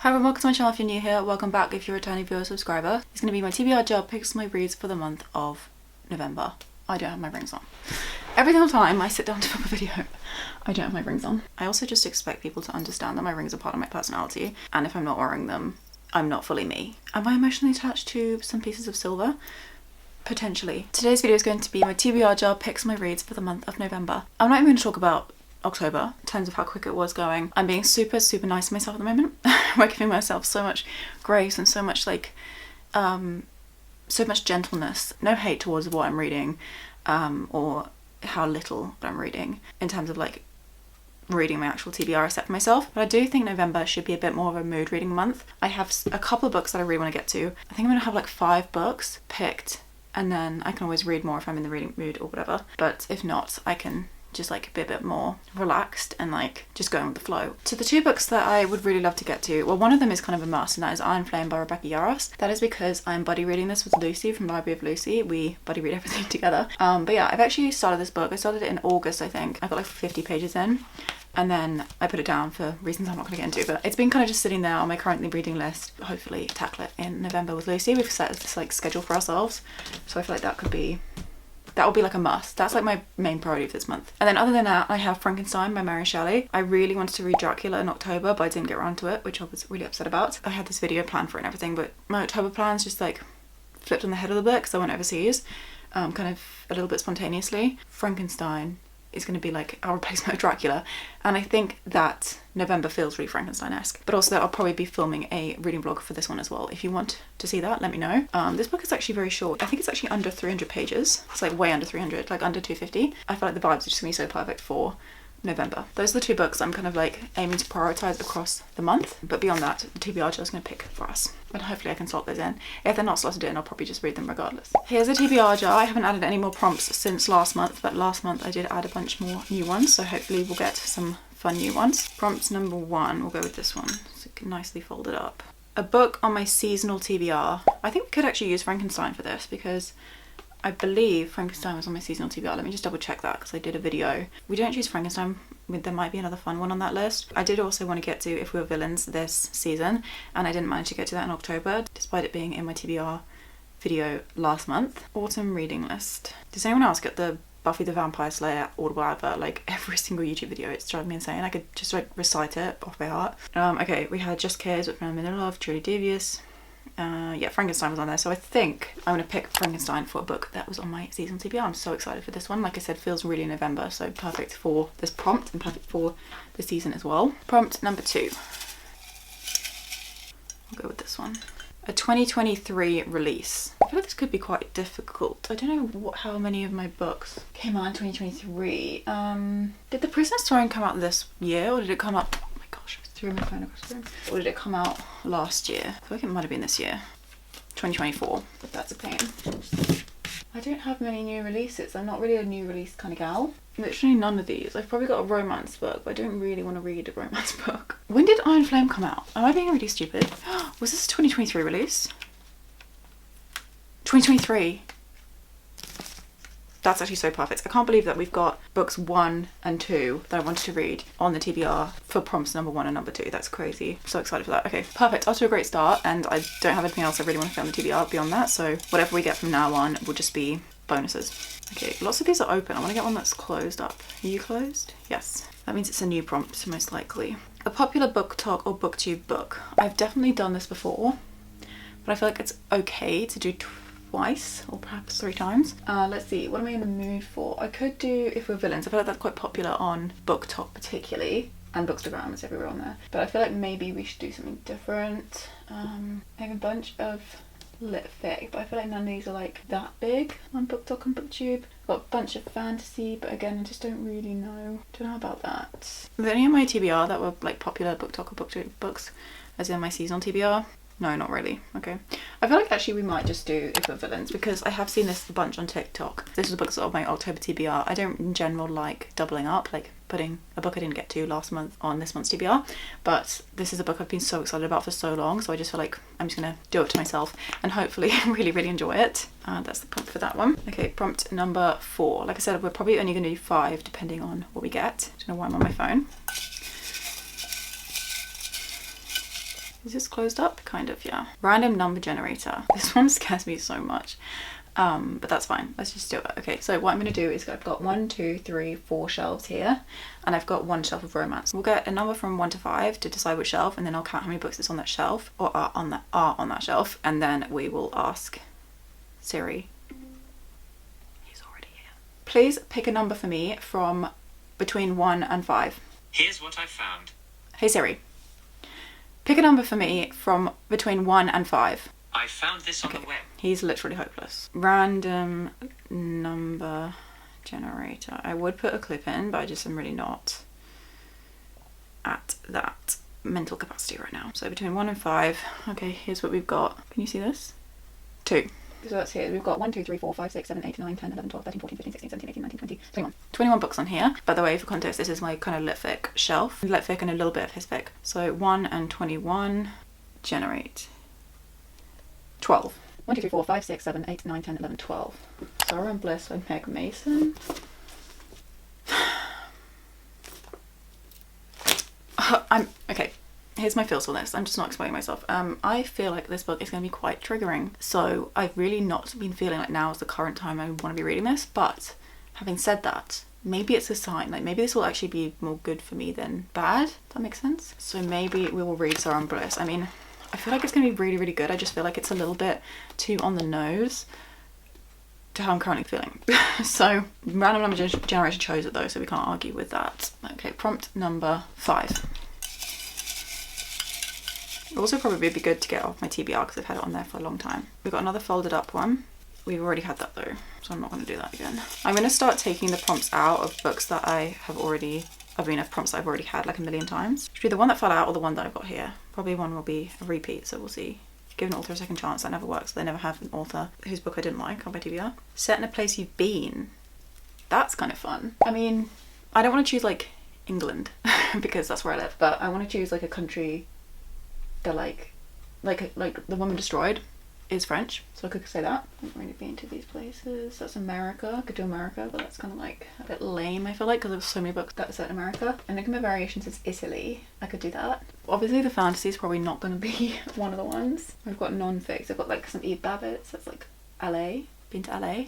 Hi everyone, welcome to my channel if you're new here. Welcome back if you're a returning viewer or subscriber. It's going to be my TBR job picks my reads for the month of November. I don't have my rings on. Every single time I sit down to film a video, I don't have my rings on. I also just expect people to understand that my rings are part of my personality, and if I'm not wearing them, I'm not fully me. Am I emotionally attached to some pieces of silver? Potentially. Today's video is going to be my TBR job picks my reads for the month of November. I'm not even going to talk about October in terms of how quick it was going. I'm being super nice to myself at the moment. I'm giving myself so much grace and so much so much gentleness. No hate towards what I'm reading or how little I'm reading in terms of like reading my actual TBR I set for myself. But I do think November should be a bit more of a mood reading month. I have a couple of books that I really want to get to. I think I'm going to have like 5 books picked, and then I can always read more if I'm in the reading mood or whatever. But if not, I can just like be a bit more relaxed and like just going with the flow. So the 2 books that I would really love to get to, well, one of them is kind of a must, and that is Iron Flame by Rebecca Yarros. That is because I'm buddy reading this with Lucy from Library of Lucy. We buddy read everything together. But yeah, I've actually started this book. I started it in August, I think. I got like 50 pages in, and then I put it down for reasons I'm not going to get into, but it's been kind of just sitting there on my currently reading list. Hopefully tackle it in November with Lucy. We've set this like schedule for ourselves, so I feel like that will be like a must. That's like my main priority for this month. And then other than that, I have Frankenstein by Mary Shelley. I really wanted to read Dracula in October, but I didn't get around to it, which I was really upset about. I had this video planned for it and everything, but my October plans just like flipped on the head of the book because I went overseas, kind of a little bit spontaneously. Frankenstein is going to be like our replacement of Dracula, and I think that November feels really Frankenstein-esque. But also that I'll probably be filming a reading vlog for this one as well. If you want to see that, let me know. This book is actually very short. I think it's actually under 300 pages. It's like way under 300, like under 250. I feel like the vibes are just gonna be so perfect for November. Those are the 2 books I'm kind of like aiming to prioritise across the month, but beyond that, the TBR jar is going to pick for us, and hopefully I can slot those in. If they're not slotted in, I'll probably just read them regardless. Here's a TBR jar. I haven't added any more prompts since last month, but last month I did add a bunch more new ones, so hopefully we'll get some fun new ones. Prompt number 1, we'll go with this one. It's nicely folded up. A book on my seasonal TBR. I think we could actually use Frankenstein for this because I believe Frankenstein was on my seasonal TBR. Let me just double check that because I did a video. We don't choose Frankenstein. There might be another fun one on that list. I did also want to get to If We Were Villains this season, and I didn't manage to get to that in October, despite it being in my TBR video last month. Autumn reading list. Does anyone else get the Buffy the Vampire Slayer Audible advert like every single YouTube video? It's driving me insane. I could just like recite it off by heart. Okay, we had Just Cares, But From in Love, Truly Devious. Yeah, Frankenstein was on there, so I think I'm going to pick Frankenstein for a book that was on my season TBR. I'm so excited for this one. Like I said, feels really November, so perfect for this prompt and perfect for the season as well. Prompt number 2. I'll go with this one. A 2023 release. I feel like this could be quite difficult. I don't know how many of my books came out in 2023. Did The Prisoner's Throne come out this year, or did it come out... threw my phone across the room. Or did it come out last year? I feel like it might have been this year. 2024, but that's a pain. I don't have many new releases. I'm not really a new release kind of gal. Literally none of these. I've probably got a romance book, but I don't really want to read a romance book. When did Iron Flame come out? Am I being really stupid? Was this a 2023 release? 2023. That's actually so perfect. I can't believe that we've got books 1 and 2 that I wanted to read on the TBR for prompts number 1 and number 2. That's crazy. I'm so excited for that. Okay, perfect. Off to a great start, and I don't have anything else I really want to fit on the TBR beyond that, so whatever we get from now on will just be bonuses. Okay, lots of these are open. I want to get one that's closed up. Are you closed? Yes. That means it's a new prompt, most likely. A popular book talk or booktube book. I've definitely done this before, but I feel like it's okay to do twice or perhaps 3 times. Let's see, what am I in the mood for? I could do If We're Villains. I feel like that's quite popular on BookTok particularly, and Bookstagram, it's everywhere on there. But I feel like maybe we should do something different. I have a bunch of lit fic, but I feel like none of these are like that big on BookTok and BookTube. I've got a bunch of fantasy, but again, I just don't really know. Don't know about that. Were there any on my TBR that were like popular BookTok or BookTube books, as in my seasonal TBR? No, not really. Okay. I feel like actually we might just do If We're Villains because I have seen this a bunch on TikTok. This is a book of my October TBR. I don't in general like doubling up, like putting a book I didn't get to last month on this month's TBR, but this is a book I've been so excited about for so long, so I just feel like I'm just gonna do it to myself and hopefully really enjoy it. That's the prompt for that one. Okay, prompt number 4. Like I said, we're probably only gonna do 5 depending on what we get. I don't know why I'm on my phone. Is this closed up? Kind of, yeah. Random number generator. This one scares me so much. But that's fine. Let's just do it. Okay, so what I'm going to do is I've got 1, 2, 3, 4 shelves here, and I've got 1 shelf of romance. We'll get a number from 1 to 5 to decide which shelf, and then I'll count how many books is on that shelf, or are on that shelf, and then we will ask Siri. He's already here. Please pick a number for me from between 1 and 5. Here's what I found. Hey Siri, pick a number for me from between 1 and 5. I found this on the web. He's literally hopeless. Random number generator. I would put a clip in, but I just am really not at that mental capacity right now. So between 1 and 5. Okay, here's what we've got. Can you see this? 2. So that's here. We've got 1, 2, 3, 4, 5, 6, 7, 8, 9, 10, 11, 12, 13, 14, 15, 16, 17, 18, 19, 20, 21. 21 books on here. By the way, for context, this is my kind of litfic shelf. Litfic and a little bit of hisfic. So 1 and 21. Generate. 12. 1, 2, 3, 4, 5, 6, 7, 8, 9, 10, 11, 12. Sorrow and Bliss by Meg Mason. Okay. Here's my feels on this. I'm just not explaining myself. I feel like this book is going to be quite triggering. So I've really not been feeling like now is the current time I want to be reading this. But having said that, maybe it's a sign. Like maybe this will actually be more good for me than bad. Does that make sense? So maybe we will read Sorrow and Bliss. I mean, I feel like it's going to be really, really good. I just feel like it's a little bit too on the nose to how I'm currently feeling. So random number generation chose it though, so we can't argue with that. Okay, prompt number 5. It also probably be good to get off my TBR because I've had it on there for a long time. We've got another folded up one. We've already had that though, so I'm not going to do that again. I'm going to start taking the prompts out of books that I have already, of prompts that I've already had like a million times. It should be the one that fell out or the one that I've got here. Probably one will be a repeat, so we'll see. Give an author a second chance, that never works. They never have an author whose book I didn't like on my TBR. Set in a place you've been. That's kind of fun. I mean, I don't want to choose like England because that's where I live, but I want to choose like a country that like The Woman Destroyed is French, so I could say that. I haven't really been to these places. That's America. I could do America, but that's kind of like a bit lame, I feel like, because there's so many books that are set in America. And Enigma Variations is Italy. I could do that. Obviously the fantasy is probably not going to be one of the ones. I've got non-fics. I've got like some Eve Babbitt's. That's like LA. Been to LA.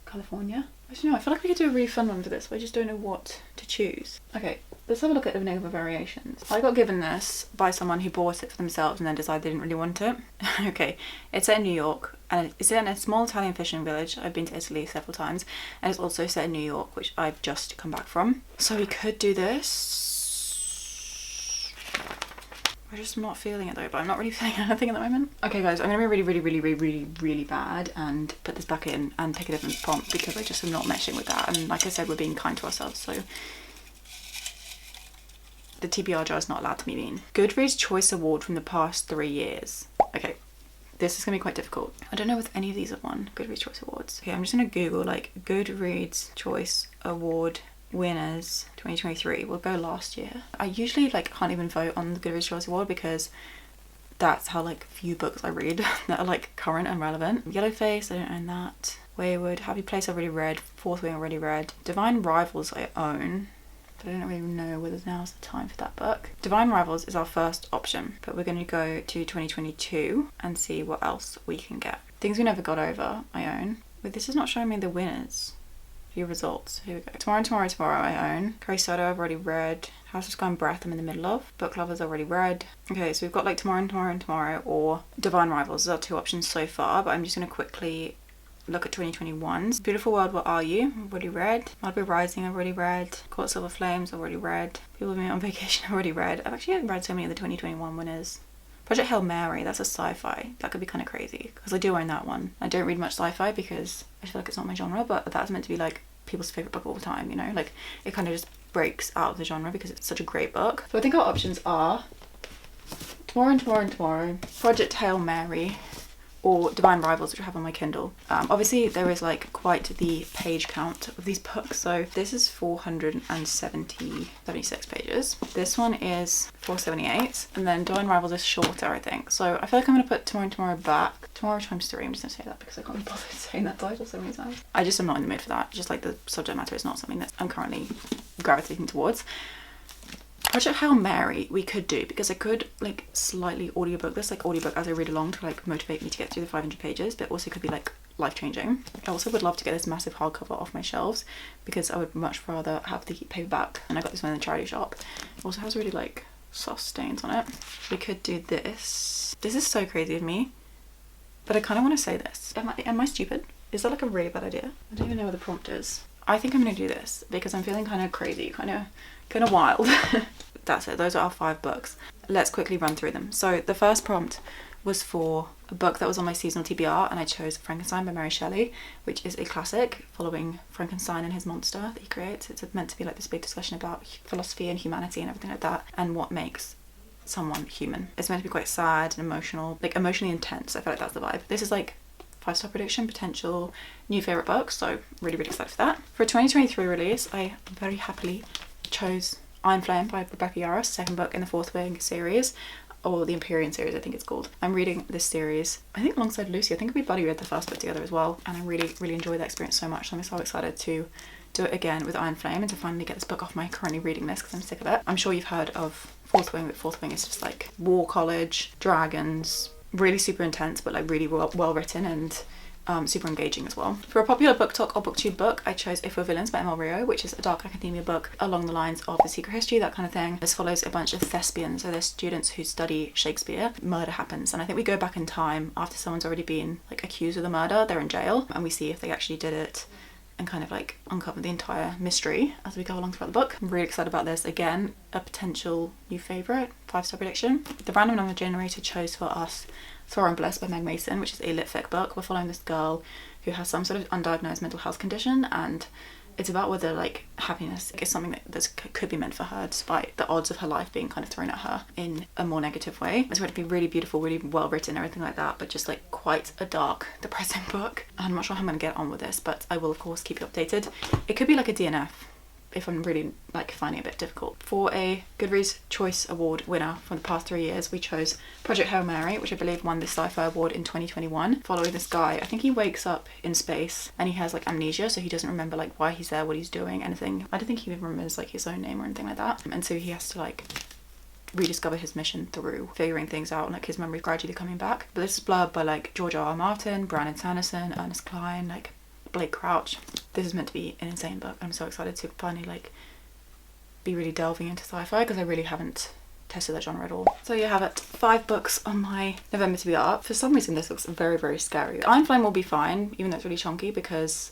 California. I don't know, I feel like we could do a really fun one for this, but I just don't know what to choose. Okay, let's have a look at Enigma Variations. I got given this by someone who bought it for themselves and then decided they didn't really want it. Okay, it's set in New York, and it's set in a small Italian fishing village. I've been to Italy several times, and it's also set in New York, which I've just come back from. So we could do this. I'm just not feeling it though, but I'm not really feeling anything at the moment. Okay guys, I'm gonna be really bad and put this back in and pick a different prompt because I just am not meshing with that. And like I said, we're being kind to ourselves, so the TBR jar is not allowed to be mean. Goodreads Choice Award from the past 3 years. Okay, this is gonna be quite difficult. I don't know if any of these have won Goodreads Choice Awards. Okay, I'm just gonna Google like Goodreads Choice Award winners 2023. We'll go last year. I usually like can't even vote on the Goodreads Choice Award because that's how like few books I read that are like current and relevant. Yellowface, I don't own that. Wayward, Happy Place I've already read. Fourth Wing already read. Divine Rivals I own, but I don't really know whether now's the time for that book. Divine Rivals is our first option, but we're going to go to 2022 and see what else we can get. Things We Never Got Over I own. Wait, this is not showing me the winners. View results. Here we go. Tomorrow I own. Curry Soda I've already read. House of Sky and Breath I'm in the middle of. Book Lovers already read. Okay, so we've got like Tomorrow or Divine Rivals. Those are 2 options so far, but I'm just going to quickly look at 2021's. Beautiful World, What Are You? I've already read. Malibu Rising I've already read. Caught Silver Flames I've already read. People With Me on Vacation I've already read. I've actually read so many of the 2021 winners. Project Hail Mary, that's a sci-fi. That could be kind of crazy because I do own that one. I don't read much sci-fi because I feel like it's not my genre, but that's meant to be like people's favourite book of all time, you know? Like it kind of just breaks out of the genre because it's such a great book. So I think our options are Tomorrow, Project Hail Mary, or Divine Rivals, which I have on my Kindle. Obviously there is like quite the page count of these books. So this is 476 pages. This one is 478, and then Divine Rivals is shorter, I think. So I feel like I'm gonna put Tomorrow back. Tomorrow times 3. I'm just gonna say that because I can't be bothered saying that title so many times. I just am not in the mood for that. Just like the subject matter is not something that I'm currently gravitating towards. Project Hail Mary we could do, because I could like slightly audiobook this, like audiobook as I read along to like motivate me to get through the 500 pages, but also could be like life-changing. I also would love to get this massive hardcover off my shelves, because I would much rather have the paperback, and I got this one in the charity shop. It also has really like soft stains on it. We could do this. This is so crazy of me, but I kind of want to say this. Am I stupid? Is that like a really bad idea? I don't even know what the prompt is. I think I'm gonna do this because I'm feeling kind of crazy, kind of wild. That's it. Those are our 5 books. Let's quickly run through them. So the first prompt was for a book that was on my seasonal TBR, and I chose Frankenstein by Mary Shelley, which is a classic following Frankenstein and his monster that he creates. It's meant to be like this big discussion about philosophy and humanity and everything like that, and what makes someone human. It's meant to be quite sad and emotional, like emotionally intense. I feel like that's the vibe. This is like 5-star prediction, potential new favourite book, so really excited for that. For a 2023 release, I very happily chose Iron Flame by Rebecca Yarros, second book in the Fourth Wing series, or the Empyrean series I think it's called. I'm reading this series, I think alongside Lucy. I think we buddy read the first book together as well, and I really enjoyed that experience so much, so I'm so excited to do it again with Iron Flame and to finally get this book off my currently reading list, because I'm sick of it. I'm sure you've heard of Fourth Wing, but Fourth Wing is just like war college, dragons, really super intense, but like really well written and super engaging as well. For a popular book talk or booktube book, I chose If We're Villains by Emma Rio, which is a dark academia book along the lines of The Secret History, that kind of thing. This follows a bunch of thespians, so they're students who study Shakespeare. Murder happens, and I think we go back in time after someone's already been like accused of the murder. They're in jail, and we see if they actually did it and kind of like uncover the entire mystery as we go along throughout the book. I'm really excited about this. Again, a potential new favourite, 5-star prediction. The random number generator chose for us Bliss by Meg Mason, which is a lit fic book. We're following this girl who has some sort of undiagnosed mental health condition, and it's about whether like happiness is something that could be meant for her, despite the odds of her life being kind of thrown at her in a more negative way. It's going to be really beautiful, really well written, everything like that, but just like quite a dark, depressing book. I'm not sure how I'm going to get on with this, but I will of course keep you updated. It could be like a DNF if I'm really like finding it a bit difficult. For a Goodreads Choice Award winner from the past 3 years, we chose Project Hail Mary, which I believe won the Sci-Fi Award in 2021. Following this guy, I think he wakes up in space and he has like amnesia, so he doesn't remember like why he's there, what he's doing, anything. I don't think he even remembers like his own name or anything like that. And so he has to like rediscover his mission through figuring things out, and like his memory gradually coming back. But this is blurb by like George R. R. Martin, Brandon Sanderson, Ernest Cline, like Blake Crouch. This is meant to be an insane book. I'm so excited to finally like be really delving into sci-fi, because I really haven't tested that genre at all. So you have it, 5 books on my November TBR. For some reason this looks very scary. Iron Flame will be fine, even though it's really chunky, because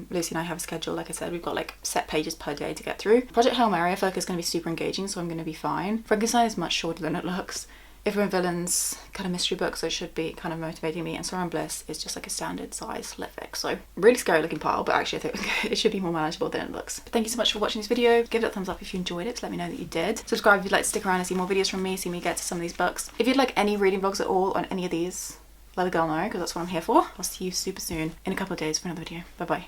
Lucy and I have a schedule. Like I said, we've got like set pages per day to get through. Project Hail Mary I feel like is going to be super engaging, so I'm going to be fine. Frankenstein is much shorter than it looks. If We're Villains, kind of mystery book, so it should be kind of motivating me. And Bliss is just like a standard size lit fic, so really scary looking pile, but actually I think it should be more manageable than it looks. But thank you so much for watching this video. Give it a thumbs up if you enjoyed it to let me know that you did. Subscribe if you'd like to stick around and see more videos from me, see me get to some of these books. If you'd like any reading vlogs at all on any of these, let a girl know, because that's what I'm here for. I'll see you super soon in a couple of days for another video. Bye bye.